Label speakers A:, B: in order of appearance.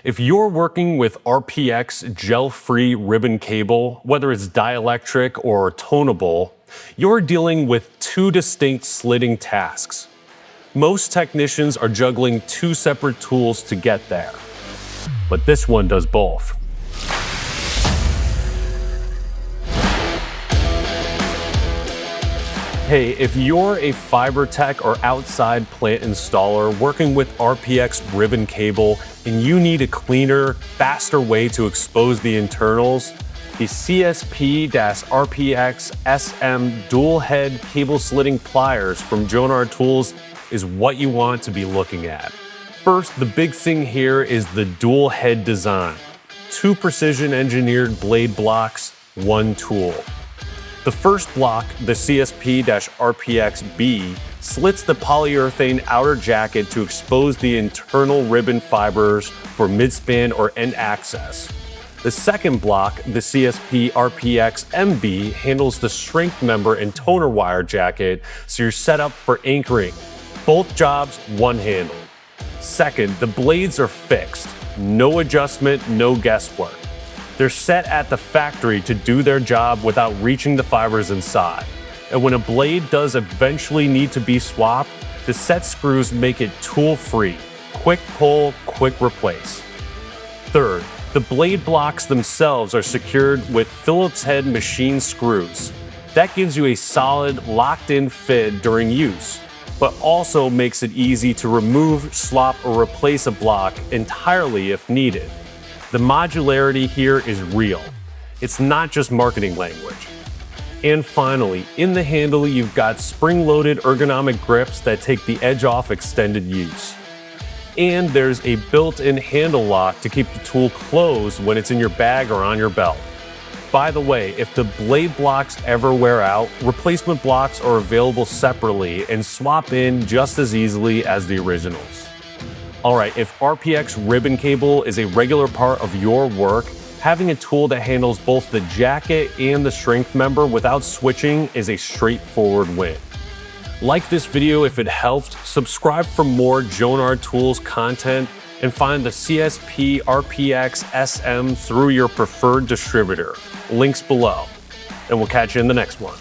A: If you're working with RPX gel-free ribbon cable, whether it's dielectric or toneable, you're dealing with two distinct slitting tasks. Most technicians are juggling two separate tools to get there, but this one does both. Hey, if you're a fiber tech or outside plant installer working with RPX ribbon cable and you need a cleaner, faster way to expose the internals, the CSP-RPXSM dual head cable slitting pliers from Jonard Tools is what you want to be looking at. First, the big thing here is the dual head design. Two precision engineered blade blocks, one tool. The first block, the CSP-RPXB, slits the polyurethane outer jacket to expose the internal ribbon fibers for midspan or end access. The second block, the CSP-RPXMB, handles the strength member and toner wire jacket, so you're set up for anchoring. Both jobs, one handle. Second, the blades are fixed. No adjustment, no guesswork. They're set at the factory to do their job without reaching the fibers inside. And when a blade does eventually need to be swapped, the set screws make it tool-free. Quick pull, quick replace. Third, the blade blocks themselves are secured with Phillips-head machine screws. That gives you a solid, locked-in fit during use, but also makes it easy to remove, swap, or replace a block entirely if needed. The modularity here is real. It's not just marketing language. And finally, in the handle, you've got spring-loaded ergonomic grips that take the edge off extended use. And there's a built-in handle lock to keep the tool closed when it's in your bag or on your belt. By the way, if the blade blocks ever wear out, replacement blocks are available separately and swap in just as easily as the originals. Alright, if RPX ribbon cable is a regular part of your work, having a tool that handles both the jacket and the strength member without switching is a straightforward win. Like this video if it helped, subscribe for more Jonard Tools content, and find the CSP-RPXSM through your preferred distributor. Links below. And we'll catch you in the next one.